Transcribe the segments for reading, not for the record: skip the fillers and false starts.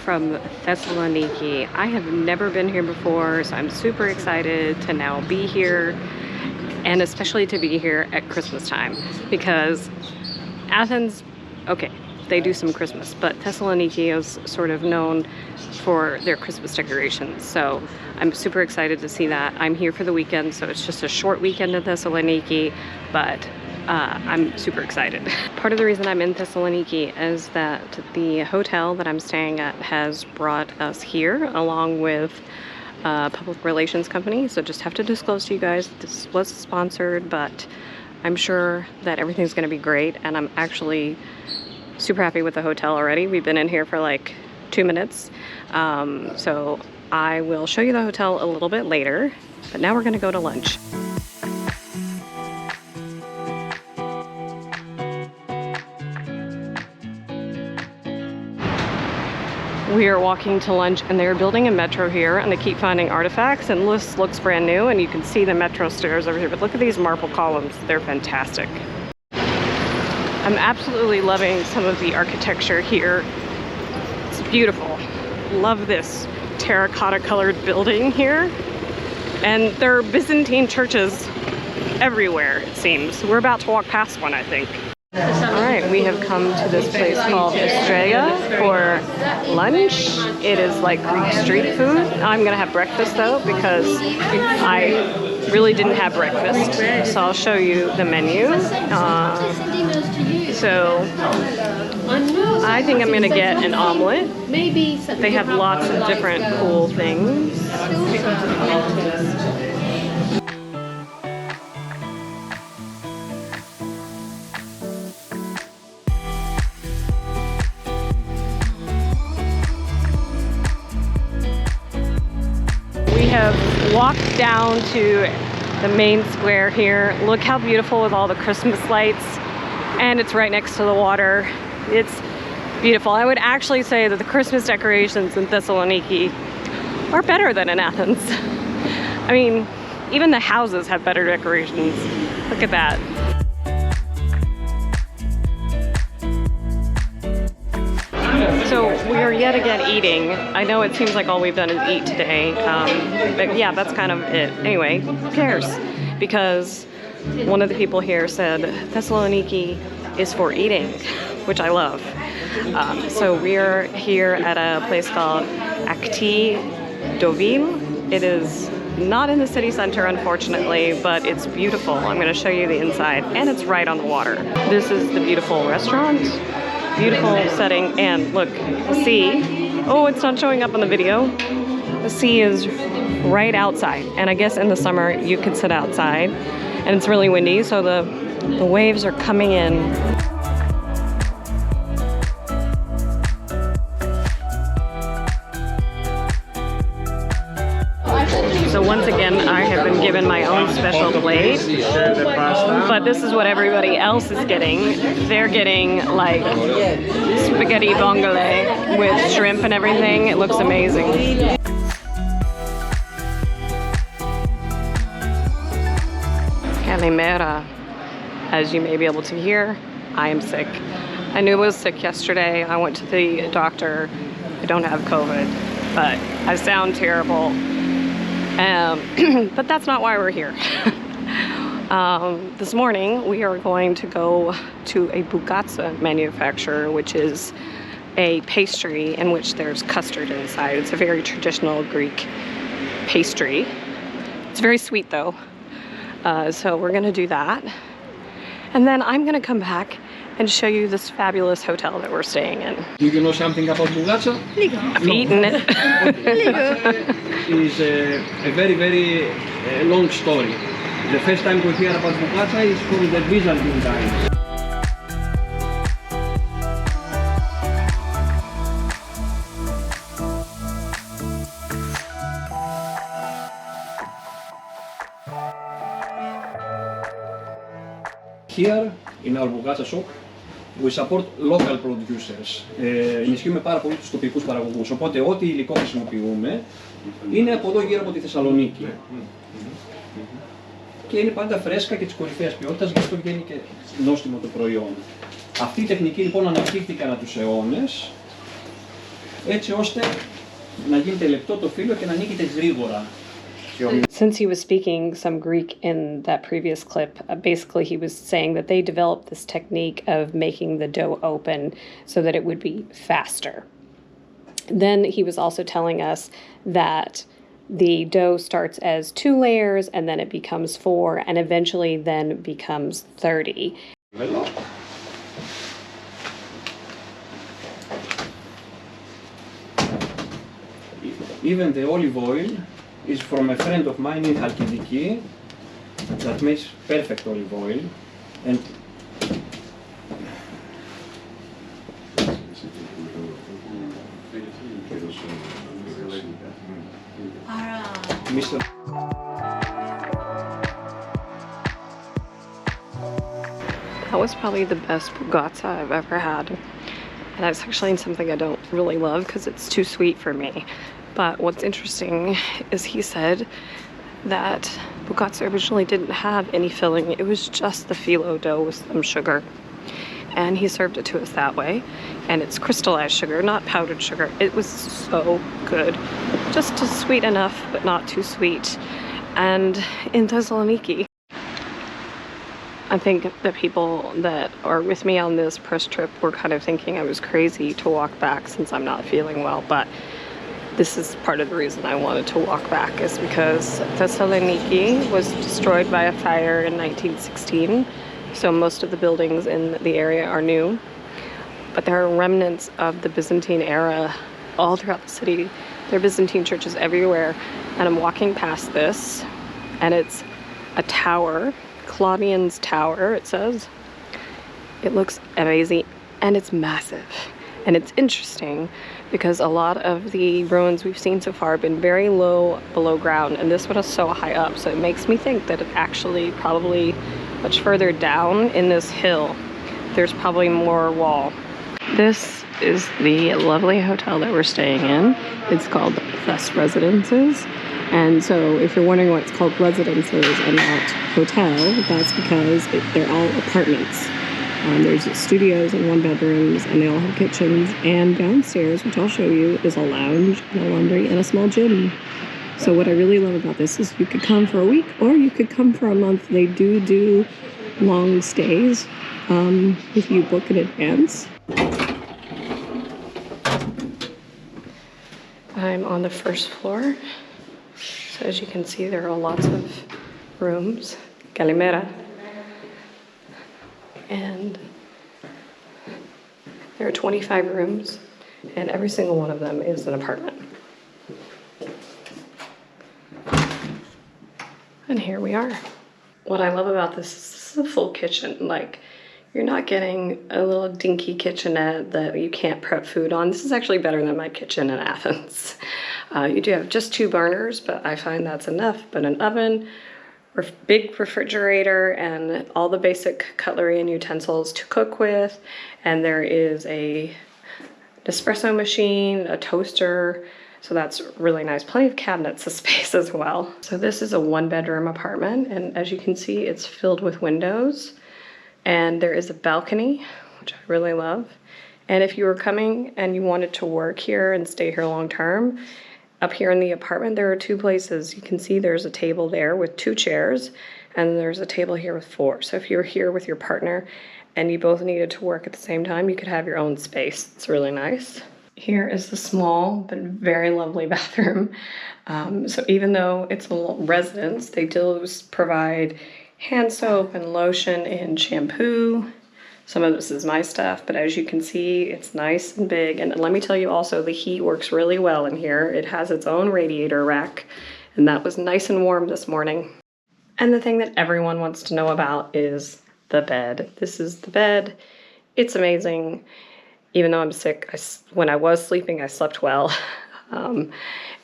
from Thessaloniki. I have never been here before, so I'm super excited to now be here, and especially to be here at Christmas time, because Athens, okay, they do some Christmas, but Thessaloniki is sort of known for their Christmas decorations. So I'm super excited to see that. I'm here for the weekend, so it's just a short weekend in Thessaloniki, but I'm super excited. Part of the reason I'm in Thessaloniki is that the hotel that I'm staying at has brought us here along with a public relations company. So just have to disclose to you guys, this was sponsored, but I'm sure that everything's gonna be great, and I'm actually super happy with the hotel already. We've been in here for like 2 minutes. So I will show you the hotel a little bit later, but now we're gonna go to lunch. We are walking to lunch, and they're building a metro here, and they keep finding artifacts, and this looks brand new, and you can see the metro stairs over here, but look at these marble columns. They're fantastic. I'm absolutely loving some of the architecture here. It's beautiful. Love this terracotta colored building here. And there are Byzantine churches everywhere, it seems. We're about to walk past one, I think. All right, we have come to this place called Estrella for lunch. It is like Greek street food. I'm gonna have breakfast though, because I really didn't have breakfast. So I'll show you the menu. So I think I'm gonna get an omelet. They have lots of different cool things. We have walked down to the main square here. Look how beautiful with all the Christmas lights, and it's right next to the water. It's beautiful. I would actually say that the Christmas decorations in Thessaloniki are better than in Athens. I mean, even the houses have better decorations. Look at that. So we are yet again eating. I know it seems like all we've done is eat today, but yeah, that's kind of it. Anyway, who cares? Because one of the people here said Thessaloniki is for eating, which I love. So we're here at a place called AgiosDemetrios. It is not in the city center, unfortunately, but it's beautiful. I'm going to show you the inside, and it's right on the water. This is the beautiful restaurant. Beautiful setting, and look, the sea. Oh, it's not showing up on the video. The sea is right outside, and I guess in the summer you could sit outside, and it's really windy, so the waves are coming in. So once again, I have been given my own special plate, but this is what everybody else is getting. They're getting like spaghetti vongole with shrimp and everything. It looks amazing. Calimera. As you may be able to hear, I am sick. I knew I was sick yesterday. I went to the doctor. I don't have COVID, but I sound terrible. But that's not why we're here. This morning we are going to go to a Bugata manufacturer, which is a pastry in which there's custard inside. It's a very traditional Greek pastry. It's very sweet though. So we're gonna do that. And then I'm gonna come back and show you this fabulous hotel that we're staying in. Do you know something about Bugata? I've eaten it. It's a very, very long story. The first time we hear about Bugata is from the Byzantine times. Here in our Bugata shop, we support local producers. Ενισχύουμε πάρα πολύ τους τοπικούς παραγωγούς. Οπότε ό,τι υλικό χρησιμοποιούμε είναι από εδώ γύρω από τη Θεσσαλονίκη. Και είναι πάντα φρέσκα και της κορυφαίας ποιότητας, γι' αυτό βγαίνει και νόστιμο το προϊόν. Αυτή η τεχνική λοιπόν αναπτύχθηκε ανά τους αιώνες έτσι ώστε να γίνεται λεπτό το φύλλο και να ανοίγεται γρήγορα. Since he was speaking some Greek in that previous clip, basically he was saying that they developed this technique of making the dough open so that it would be faster. Then he was also telling us that the dough starts as 2 layers and then it becomes 4 and eventually then becomes 30. Even the olive oil is from a friend of mine in Thessaloniki that makes perfect olive oil. And Mr. That was probably the best Bugata I've ever had. And that's actually something I don't really love because it's too sweet for me. But what's interesting is he said that Bugata originally didn't have any filling. It was just the phyllo dough with some sugar. And he served it to us that way. And it's crystallized sugar, not powdered sugar. It was so good. Just sweet enough, but not too sweet. And in Thessaloniki, I think the people that are with me on this press trip were kind of thinking I was crazy to walk back since I'm not feeling well. But this is part of the reason I wanted to walk back, is because Thessaloniki was destroyed by a fire in 1916. So most of the buildings in the area are new. But there are remnants of the Byzantine era all throughout the city. There are Byzantine churches everywhere. And I'm walking past this, and it's a tower, Claudian's Tower, it says. It looks amazing, and it's massive. And it's interesting because a lot of the ruins we've seen so far have been very low below ground, and this one is so high up. So it makes me think that it actually probably much further down in this hill, there's probably more wall. This is the lovely hotel that we're staying in. It's called Thess Residences. And so if you're wondering why it's called residences and not hotel, that's because they're all apartments. There's studios and 1-bedrooms, and they all have kitchens. And downstairs, which I'll show you, is a lounge and a laundry and a small gym. So what I really love about this is you could come for a week or you could come for a month. They do long stays if you book in advance. I'm on the first floor. So as you can see, there are lots of rooms. Kalimera. And there are 25 rooms, and every single one of them is an apartment. And here we are. What I love about this is a full kitchen. Like, you're not getting a little dinky kitchenette that you can't prep food on. This is actually better than my kitchen in Athens. You do have just 2 burners, but I find that's enough. But an oven, big refrigerator, and all the basic cutlery and utensils to cook with. And there is an espresso machine, a toaster, so that's really nice. Plenty of cabinets of space as well. So this is a 1-bedroom apartment, and as you can see, it's filled with windows. And there is a balcony, which I really love. And if you were coming and you wanted to work here and stay here long term, up here in the apartment, there are 2 places. You can see there's a table there with 2 chairs, and there's a table here with 4. So if you're here with your partner and you both needed to work at the same time, you could have your own space. It's really nice. Here is the small but very lovely bathroom. So even though it's a residence, they do provide hand soap and lotion and shampoo. Some of this is my stuff, but as you can see, it's nice and big. And let me tell you also, the heat works really well in here. It has its own radiator rack, and that was nice and warm this morning. And the thing that everyone wants to know about is the bed. This is the bed. It's amazing. Even though I'm sick, when I was sleeping, I slept well.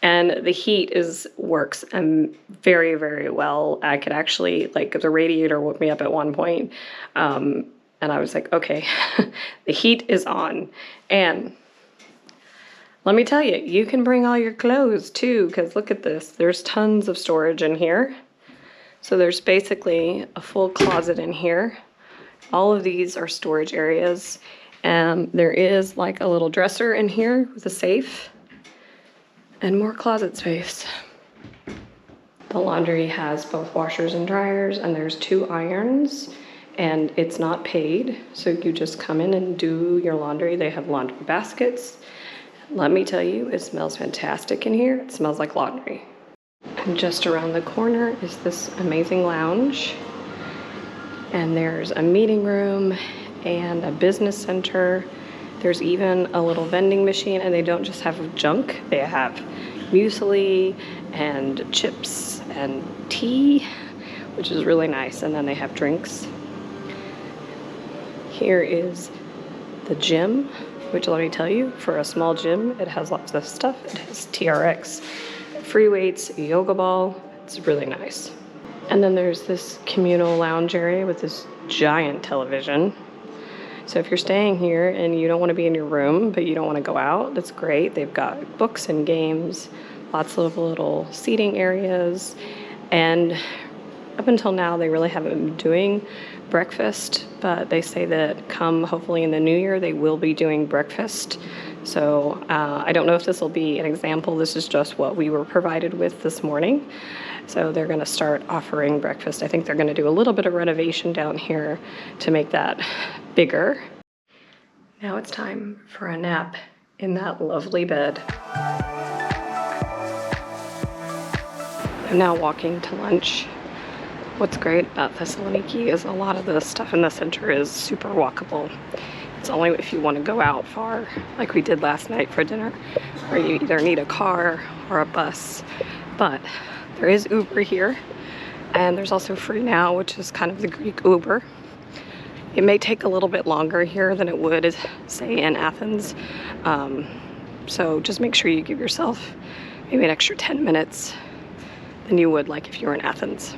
And the heat works very, very well. I could actually, like, the radiator woke me up at one point. And I was like, okay, the heat is on. And let me tell you, you can bring all your clothes too, because look at this. There's tons of storage in here. So there's basically a full closet in here. All of these are storage areas. There is like a little dresser in here with a safe and more closet space. The laundry has both washers and dryers, and there's 2 irons, and it's not paid. So you just come in and do your laundry. They have laundry baskets. Let me tell you, it smells fantastic in here. It smells like laundry. And just around the corner is this amazing lounge. And there's a meeting room and a business center. There's even a little vending machine, and they don't just have junk. They have muesli and chips and tea, which is really nice. And then they have drinks. Here is the gym, which let me tell you, for a small gym, it has lots of stuff. It has TRX, free weights, yoga ball. It's really nice. And then there's this communal lounge area with this giant television. So if you're staying here and you don't want to be in your room, but you don't want to go out, that's great. They've got books and games, lots of little seating areas. And up until now, they really haven't been doing breakfast, but they say that come hopefully in the new year, they will be doing breakfast. So I don't know if this will be an example. This is just what we were provided with this morning. So they're going to start offering breakfast. I think they're going to do a little bit of renovation down here to make that bigger. Now it's time for a nap in that lovely bed. I'm now walking to lunch. What's great about Thessaloniki is a lot of the stuff in the center is super walkable. It's only if you want to go out far, like we did last night for dinner, where you either need a car or a bus. But there is Uber here, and there's also Free Now, which is kind of the Greek Uber. It may take a little bit longer here than it would, say, in Athens. So just make sure you give yourself maybe an extra 10 minutes than you would like if you were in Athens.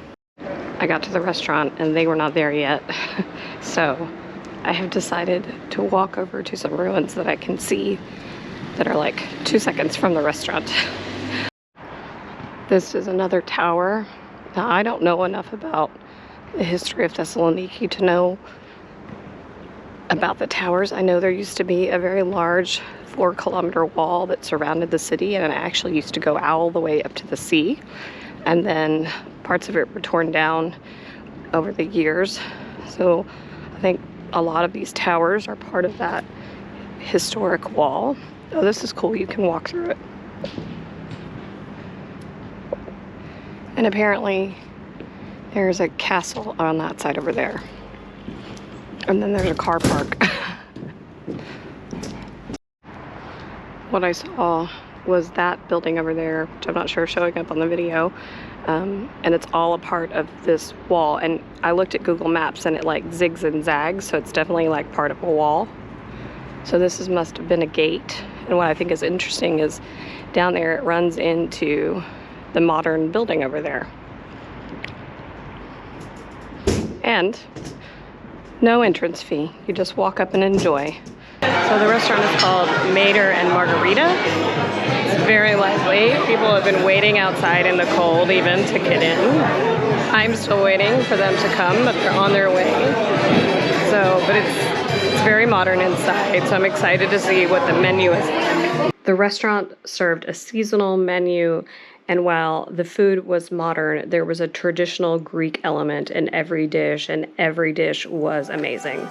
I got to the restaurant and they were not there yet. So I have decided to walk over to some ruins that I can see that are like 2 seconds from the restaurant. This is another tower. Now, I don't know enough about the history of Thessaloniki to know about the towers. I know there used to be a very large 4-kilometer wall that surrounded the city, and it actually used to go all the way up to the sea. And then parts of it were torn down over the years. So I think a lot of these towers are part of that historic wall. Oh, this is cool. You can walk through it. And apparently there's a castle on that side over there. And then there's a car park. What I saw was that building over there, which I'm not sure showing up on the video. And it's all a part of this wall. And I looked at Google Maps and it like zigs and zags. So it's definitely like part of a wall. So this must have been a gate. And what I think is interesting is down there it runs into the modern building over there. And no entrance fee. You just walk up and enjoy. So the restaurant is called Mater and Margarita. It's very lively. People have been waiting outside in the cold even to get in. I'm still waiting for them to come, but they're on their way. So, but it's very modern inside, so I'm excited to see what the menu is like. The restaurant served a seasonal menu, and while the food was modern, there was a traditional Greek element in every dish, and every dish was amazing.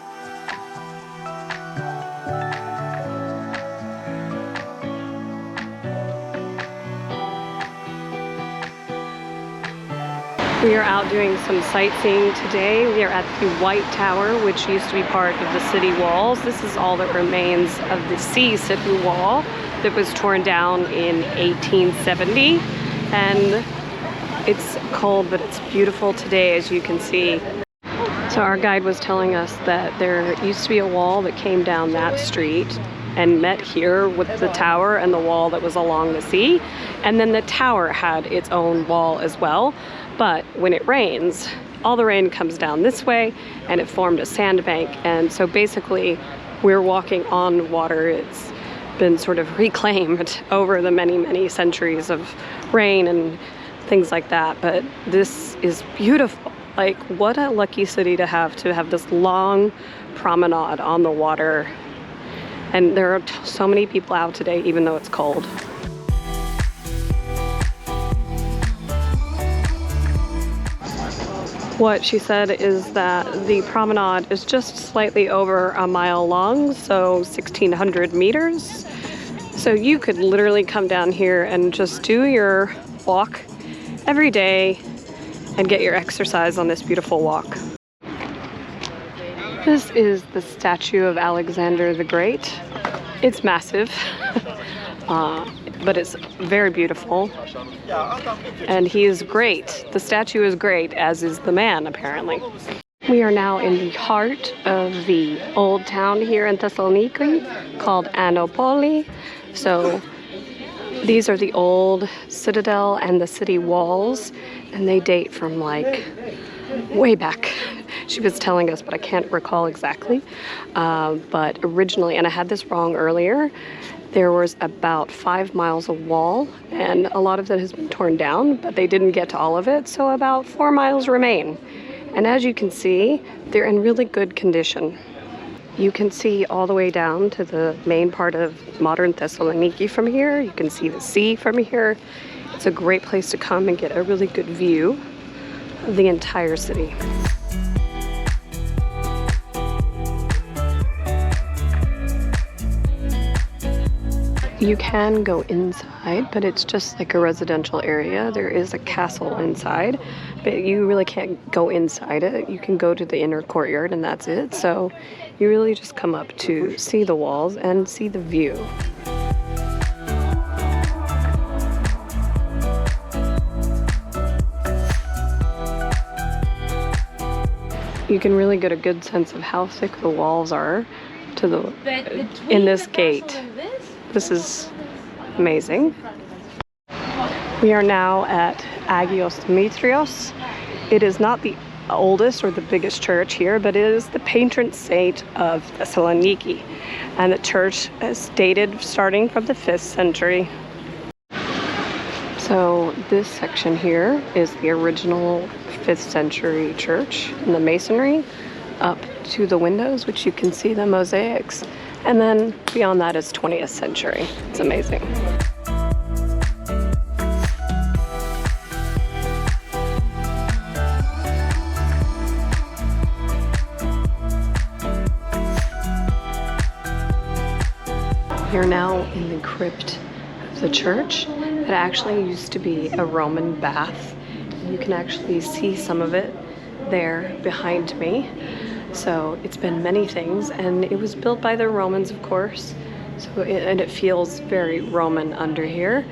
We are out doing some sightseeing today. We are at the White Tower, which used to be part of the city walls. This is all that remains of the sea city wall that was torn down in 1870. And it's cold, but it's beautiful today, as you can see. So our guide was telling us that there used to be a wall that came down that street and met here with the tower and the wall that was along the sea. And then the tower had its own wall as well. But when it rains, all the rain comes down this way and it formed a sandbank. And so basically we're walking on water. It's been sort of reclaimed over the many, many centuries of rain and things like that. But this is beautiful. Like, what a lucky city to have this long promenade on the water And there are so many people out today, even though it's cold. What she said is that the promenade is just slightly over a mile long, so 1,600 meters. So you could literally come down here and just do your walk every day and get your exercise on this beautiful walk. This is the statue of Alexander the Great. It's massive, but it's very beautiful. And he is great. The statue is great, as is the man, apparently. We are now in the heart of the old town here in Thessaloniki called Anop. So these are the old citadel and the city walls, and they date from like way back. She was telling us, but I can't recall exactly. But originally, and I had this wrong earlier, there was about 5 miles of wall, and a lot of it has been torn down, but they didn't get to all of it, so about 4 miles remain. And as you can see, they're in really good condition. You can see all the way down to the main part of modern Thessaloniki from here. You can see the sea from here. It's a great place to come and get a really good view of the entire city. You can go inside, but it's just like a residential area. There is a castle inside, but you really can't go inside it. You can go to the inner courtyard and that's it. So you really just come up to see the walls and see the view. You can really get a good sense of how thick the walls are to in this gate. This is amazing. We are now at AgiosDemetrios. It is not the oldest or the biggest church here, but it is the patron saint of Thessaloniki. And the church is dated starting from the 5th century. So this section here is the original 5th century church in the masonry up to the windows, which you can see the mosaics. And then beyond that is 20th century. It's amazing. We're now in the crypt of the church. It actually used to be a Roman bath. You can actually see some of it there behind me. So it's been many things, and it was built by the Romans, of course. And it feels very Roman under here.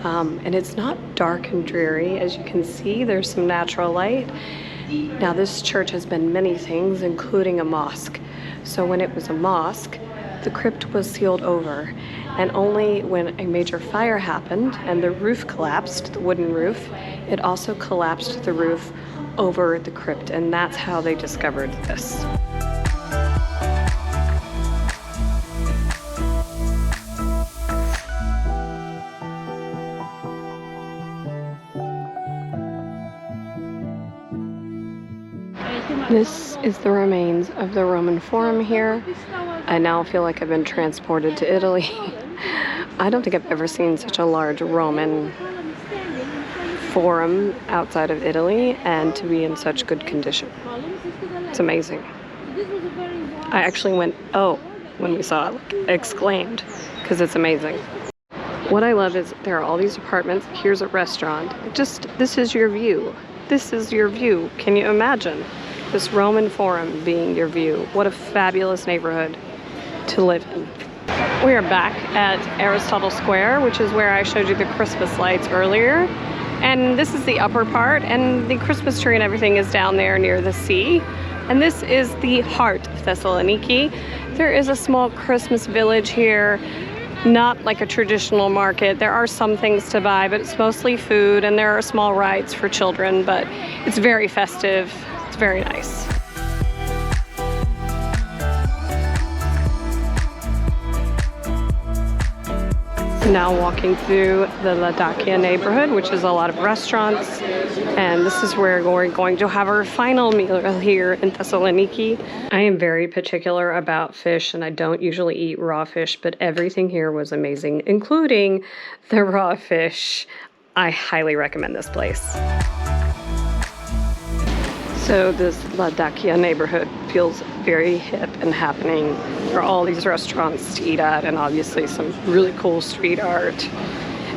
And it's not dark and dreary. As you can see, there's some natural light. Now this church has been many things, including a mosque. So when it was a mosque, the crypt was sealed over. And only when a major fire happened and the roof collapsed, the wooden roof, it also collapsed the roof over the crypt, and that's how they discovered this. This is the remains of the Roman Forum here. I now feel like I've been transported to Italy. I don't think I've ever seen such a large Roman Forum outside of Italy, and to be in such good condition. It's amazing. I actually went, oh, when we saw it, exclaimed, because it's amazing. What I love is there are all these apartments. Here's a restaurant. This is your view. This is your view. Can you imagine this Roman Forum being your view? What a fabulous neighborhood to live in. We are back at Aristotle Square, which is where I showed you the Christmas lights earlier. And this is the upper part, and the Christmas tree and everything is down there near the sea. And this is the heart of Thessaloniki. There is a small Christmas village here, not like a traditional market. There are some things to buy, but it's mostly food, and there are small rides for children, but it's very festive. It's very nice. now walking through the Ladakia neighborhood, which is a lot of restaurants, and this is where we're going to have our final meal here in Thessaloniki. I am very particular about fish, and I don't usually eat raw fish, but everything here was amazing, including the raw fish. I highly recommend this place. So this Ladakia neighborhood feels very hip and happening. There are all these restaurants to eat at, and obviously some really cool street art.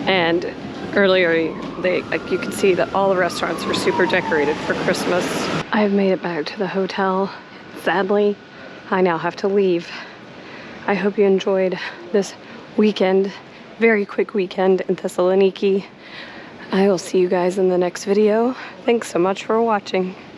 And earlier, you could see that all the restaurants were super decorated for Christmas. I've made it back to the hotel. Sadly, I now have to leave. I hope you enjoyed this weekend, very quick weekend in Thessaloniki. I will see you guys in the next video. Thanks so much for watching.